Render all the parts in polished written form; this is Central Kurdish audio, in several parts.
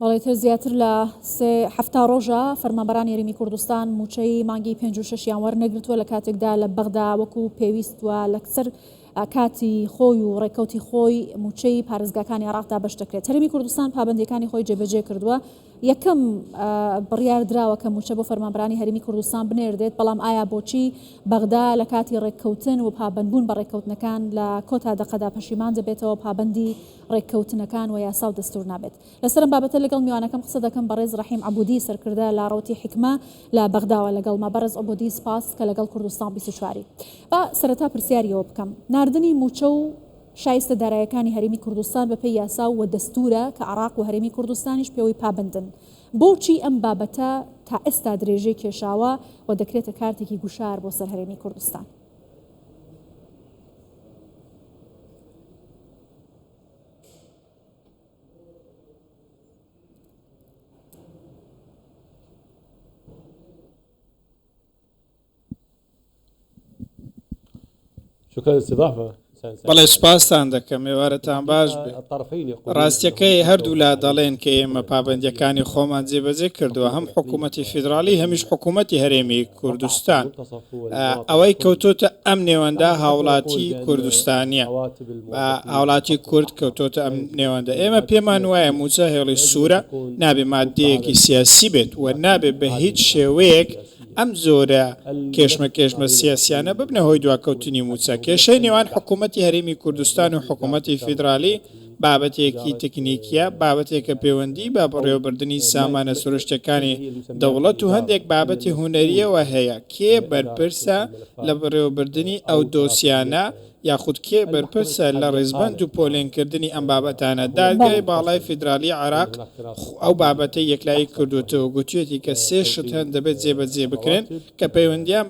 بەڵێتر زیاتر لە سێ هەفتا ڕۆژە فەرمانبەرانی هەرێمی کوردستان موچەی مانگی 56یان وەرنەگرتووە لە کاتێکدا لە بەغدا وەکو پێویستوە لەسەر کاتی خۆی و ڕێکەوتی خۆی موچەی پارێزگاکانی عێراقدا بەش دەکرێت. هەرێمی کوردستان پابەندیەکانی خۆی جێبەجێ کردووە. یەکەم بڕیار دراوە کە موچە بۆ فەرمانبەرانی هەرێمی کوردستان بنێردێت، بەڵام ئایا بۆچی بەغدا لە کاتی ڕێککەوتن و پابەندبوون بە ڕێککەوتنەکان لە کۆتا دەقەدا پەشیمان دەبێتەوە پابەندی ڕێککەوتنەکان و یاسا و دەستور نابێت. لەسەرم بابەتە لەگەڵ میوانەکەم قسە دەکەم بەڕێز ڕەحیم عەبودی سەرکردە لە ڕەوتی حکمە لە بەغداوە لەگەڵ مەبەرز عەبودی سپاس کە لەگەڵ کوردستان 24. با سەرەتا پرسیاریەوە بکەم، ناردنی موچە و شایستە دارایەکانی هەرێمی کوردستان بەپێی یاسا و دەستورە کە عێراق و هەرێمی کوردستانیش پێوەی پابندن، بۆچی ئەم بابەتە تا ئێستا درێژەی کێشاوە و دەکرێتە کارتێکی گوشار بۆ سەر هەرێمی کوردستان؟ شكرا للاستضافة. بەڵێ سوپاسان دەکەم، ێوارەتان باش بێ. ڕاستیەکەی هەردوو لا دەڵێن کە ئێمە پابەندیەکانی خۆمان جێبەجێ کردووە، هەم حکوومەتی فیدرالی هەمیش حکوومەتی هەرێمی کوردستان. ئەوەی کەوتۆتە ئەم نێوەندا هاوڵاتی کوردستانیە، هاوڵاتی کورد کەوتۆتە ئەم نێوەندە. ئێمە پێمان وایە موچە هێڵی سوورە، نابێ مادەیەکی سیاسی بێت و نابێت بە هیچ شێوەیەک ئەم زۆرە کێشمە سیاسیانە ببنە هۆی دواکەوتنی موچە. کێشەی نێوان حکوومەتی هەرێمی کوردستان و حکوومەتی فیدرالی بابەتێکی تکنیکیە، بابەتێکە پەیوەندی بە بەڕێوەبردننی سامانە سروشتەکانی دەوڵەت و هەندێک بابەتی هونەریەوە هەیە. کێ بەرپرسە لە بەڕێوەبردننی ئەو دۆسیانە یاخود کێ بەرپرسە لە ڕێزبەند و پۆلێنکردنی ئەم بابەتانە. دادگای باڵای فیدرالی عێراق ئەو بابەتەی یەکلایی کردوتەوە، گوتوێتی کە سێ شت هەن دەبێت جێبەجێ بکرێن کە پەیوەندیان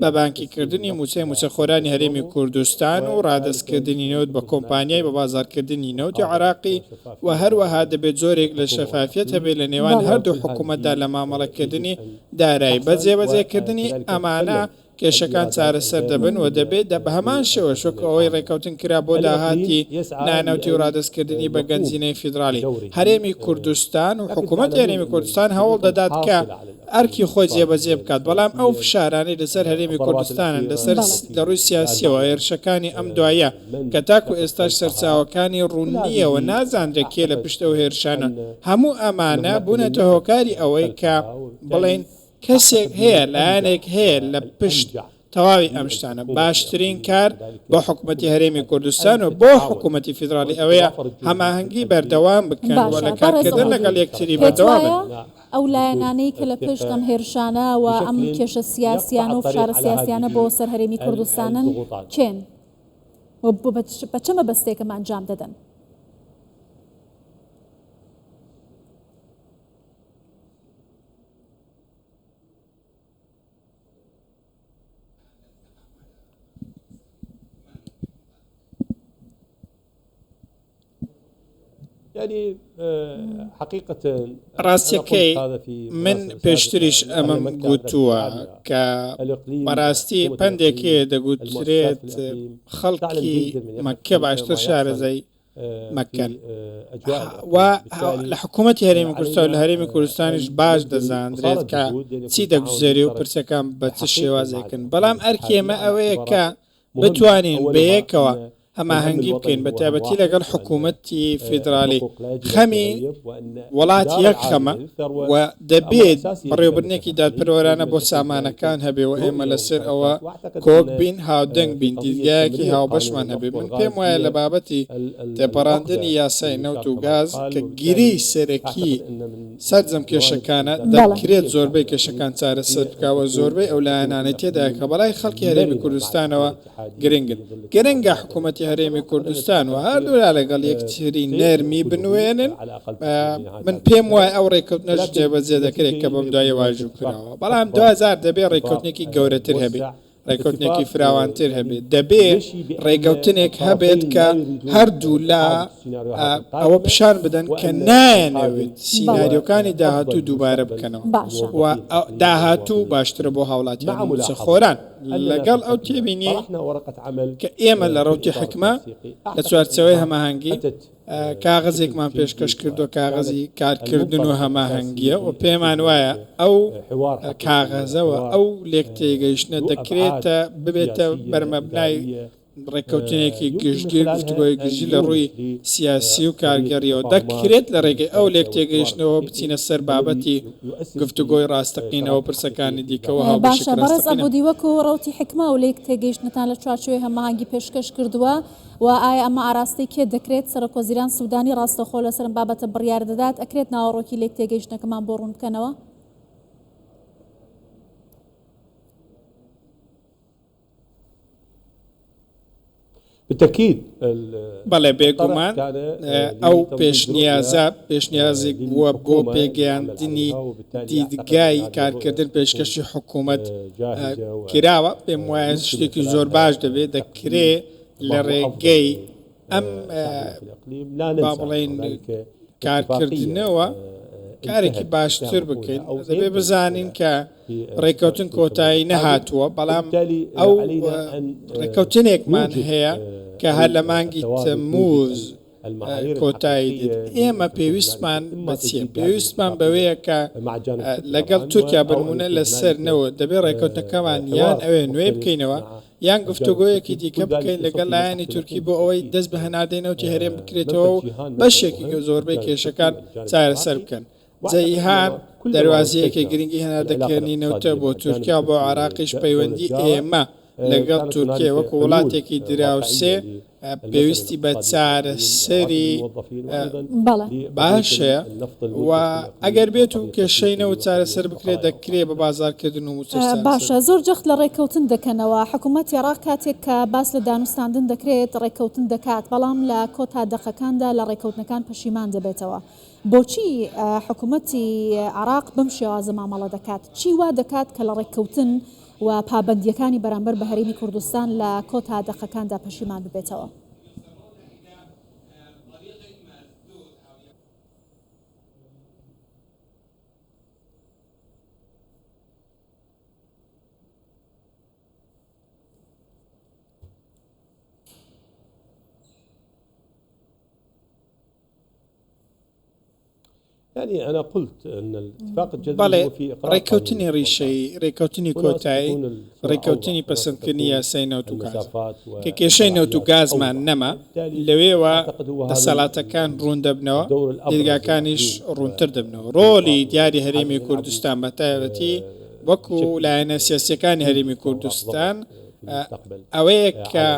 بە بانکیکردنی موچەخۆرانی هەرێمی کوردستان و ڕادەستکردنی نەوت بە کۆمپانیای بە بازارکردنی نەوتی عێراقی و هەروەها دەبێت زۆرێک لە شەفافیت هەبێت لە نێوان هەردوو حکوومەتدا لە مامەڵەکردنی دارایی بە جێبەجێکردنی ئەمانە کێشەکان چارەسەر دەبن و دەبێت بە هەمان شێوە شک ئەوەی ڕێکەوتن کرا بۆ داهاتی نانەوتی و ڕادەستکردنی بە گەنجینەی فیدرالی. هەرێمی کوردستان و حکوومەتی هەرێمی کوردستان هەوڵ دەدات کە ئەرکی خۆی جێبەجێ بکات، بەڵام ئەو فشارانەی لەسەر هێرشی کوردستانن لەسەر لە ڕووی سیاسیەوە هێرشەکانی ئەم دوایە کە تاکو ئێستاش سەرچاوەکانی ڕوونیەوە نازانرێت کێ لە پشت ئەو هێرشانە، هەموو ئەمانە بوونەتە هۆکاری ئەوەی کە بڵێن کەسێک هەیە لایەنێک هەیە لە پشت تەواوی ئەم شتانە. باشترین کار بۆ حکوومەتی هەرێمی کوردستان و بۆ حکوومەتی فیدرالی ئەوەیە هەماهەنگی بەردەوام بکەن و لە کارکردن لەگەڵ یەکتری بەردەوام ئەو لایەنانەی کە لە پشت ئەم هێرشانە و ئەم کێشە سیاسیانە و فشارە سیاسیانە بۆ سەر هەرێمی کوردستانن چێن بە چەمە بەستێکم ئەنجام دەدەن؟ ڕاستیەکەی من پێشتریش ئەمەم گوتووە کە بەڕاستی پندێکی دەگوترێت خەڵکی مەککە باشتر شارەزای مەکەن لە حکوومەتی هەرێمی کوردستان لە هەرێمی کوردستانیش باش دەزانرێت کە چی دەگوزێری و پرسەکان بە چ شێوازێکن، بەڵام ئەرکی ئێمە ئەوەیە کە بتوانین بەیەکەوە هەماهەنگی بکەین بە تایبەتی لەگەڵ حکوومەتی فیدرالی. خەمی وڵات یەک خەمە و دەبێت بەڕێوەبردنێکی دادپەروەرانە بۆ سامانەکان هەبێ و ئێمە لەسەر ئەوە کۆک بین، هاودەنگ بین، دیدگایەکی هاوبەشمان هەبێ. من پێم وایە لە بابەتی تێپەڕاندنی یاسای نەوت و گاز کە گیری سەرەکی سەرجەم کێشەکانە دەکرێت زۆربەی کێشەکان چارەسەر بکاوە، زۆربەی ئەو لایەنانەی تێدایە کە بەڵای خەڵکی هەرێمی کوردستانەوە گرنگە حکوومەتی هەرێمی کوردستان و هەردوولا لەگەڵ یەکتری نەرمی بنوێنن. من پێم وایە ئەو ڕێکەوتنەش جێبەجێ دەکرێت کە بەم دوایە واژوو کراوە، بەڵام 2000 دەبێت ڕێکەوتنێکی گەورەتر هەبێت، ڕێکەوتنێکی فراوانتر هەبێت، دەبێت ڕێگەوتنێک هەبێت کە هەردوو لا ئەوە پیشان بدەن کە نایەنەوێت سیناریۆکانی داهاتوو دووبارە بکەنەوە و داهاتوو باشترە بۆ هاوڵاتیان موچەخۆران. لەگەڵ ئەو تێبینی کە ئێمە لە ڕەوتی حکمە لە چوارچەوەی هەماهەنگی کاغەزێکمان پێشکەش کردو کاغەزی کارکردن و هەماهەنگیە و پێمان وایە ئەو کاغەزەوە ئەو لێک تێگەیشتنە دەکرێتە ببێتە بەرمەبنای ڕێککەوتنێکی گشتگیر گفتوگۆی گژی لە ڕووی سیاسی و کارگەریەوە دەکرێت لە ڕێگەی ئەو لێک تێگەیشتنەوە بچینە سەر بابەتی گفتوگۆی ڕاستەقینەوە پرسەکانی دیکەەوە باشە بەڕێز ئەبوودی وەکو ڕەوتی حکمە و لێک تێگەیشتنتان لە چوارچوێ هەماهەنگی پێشکەش کردووە و ئایا ئەمە ئاراستی کێ دەکرێت سەرۆکوەزیران سوودانی ڕاستەخۆ لەسەر بابەتە بڕیار دەدات ئەکرێت ناوەڕۆکی لێک تێگەیشتنەکەمان بۆ ڕوون بکەنەوە؟ بالتأكيد بەڵێ بێگومان ئەو پێشنیازێک بووە بۆ پێگەیاندنی دیدگای کارکردن پێشکەشی حکوومەت کراوە پێم وایە شتێکی زۆر باش دەبێت دەکرێت لە ڕێگەی ئەم با بڵێن کارکردنەوە کارێکی باشتر بکەین دەبێ بزانین کە ڕێککەوتن کۆتایی نەهاتووە بەڵام ئەو ڕێککەوتنێکمان هەیە کە هەر لە مانگی تەمموز کۆتایی دێت ئێمە پێویستمان بەچیە پێویستمان بەوەیە کە لەگەڵ تورکیا بنمونە لەسەرنەوە دەبێت ڕێککەوتنەکەمان یان ئەوێ نوێ بکەینەوە یان گفتوگۆیەکی دیکە بکەین لەگەڵ لایەنی تورکی بۆ ئەوەی دەست بە هەناردێنەوەی هەرێم بکرێتەوە و بەشێکی زۆربەی کێشەکان چارەسەر بکەن جەیهان دەواازەیەکی گرنگی هەناردەکردنینەوە بۆ تورکیا بۆ عراقیش پەیوەندی ئێمە لەگەڵ تورکیا وەکو وڵاتێکی دراوسێ پێویستی بە چارەسەری باشە و ئەگەر بێت و کێشەینەوە چارەسەر بکرێت دەکرێت بە بازارکردن و باشە زۆر جەخت لە ڕێککەوتن دەکەنەوە حکوومەتی عێراق کاتێک کە باس لە دانوستاندن دەکرێت ڕێککەوتن دەکات بەڵام لە کۆتا دەقەکاندا لە ڕێککەوتنەکان پەشیمان دەبێتەوە بۆچی حکوومەتی عێراق بەم شێوازە مامەڵە دەکات چی وا دەکات کە لە ڕێککەوتن و پابەندیەکانی بەرامبەر بە هەرێمی کوردستان لە کۆتا دەقەکاندا پەشیمان ببێتەوە؟ يعني أنا قلت أن الاتفاق الجذري بله هو في إقرار ڕێککەوتنی ڕیشەی ڕێککەوتنی کۆتایی ڕێککەوتنی پەسەندکردنی یاسای نەوت و گاز کە کێشەی نەوت و گازمان نەما لەوێوە دەسەڵاتەکان ڕوون دەبنەوە دیرگاکانیش ڕوونتر دەبنەوە ڕۆلی دیاری هەرێمی کوردستان بە تایبەتی وەکو لایەنە سیاسیەکانی هەرێمی کوردستان ئەوەیە کە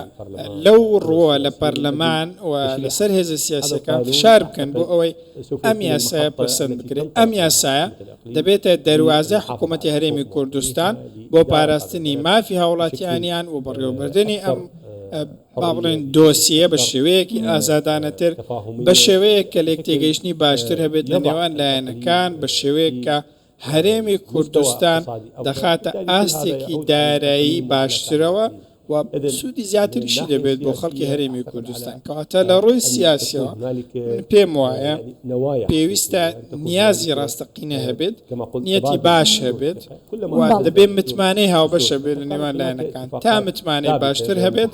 لەو ڕووە لە پەرلەمان و لەسەر هێزە سیاسەکان فشار بکەن بۆ ئەوەی ئەم یاسایە پەسەند بکرێت ئەم یاسایە دەبێتە دەواازە حکوومەتی هەرێمی کوردستان بۆ پاراستنی مافی هاوڵاتیانیان و بەڕێوەبردننی ئەم با بڵێن دۆسیە بە شێوەیەکی ئازادانەتر بە شێوەیە کە لێک تێگەیشتنی باشتر هەبێت لە نێوان لایەنەکان بە شێوەیە کە هەرێمی کوردستان دەخاتە ئاستێکی دارایی باشترەوە و سوودی زیاتریشی دەبێت بۆ خەڵکی هەرێمی کوردستان کەواتە لە ڕووی سیاسیەوە پێم وایە پێویستە نیازی ڕاستەقینە هەبێت نیەتی باش هەبێت و دەبێت متمانەی هاوبەشە بێت لە نێوان لایەنەکان تا متمانەی باشتر هەبێت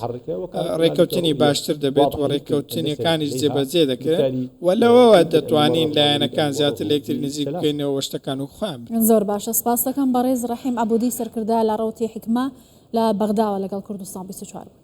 ڕێککەوتنی باشتر دەبێت و ڕێککەوتنیەکانیش جێبەجێ دەکرێت و لەوەوە دەتوانین لایەنەکان زیاتر لێکتر نزیک بکەینەوە شتەکان و خوان زۆر باشە سپاس دەکەم بەڕێز ڕەحیم عەبوودی سەرکردە لە ڕەوتی حکمە لە بەغداوە لەگەڵ کوردستان 24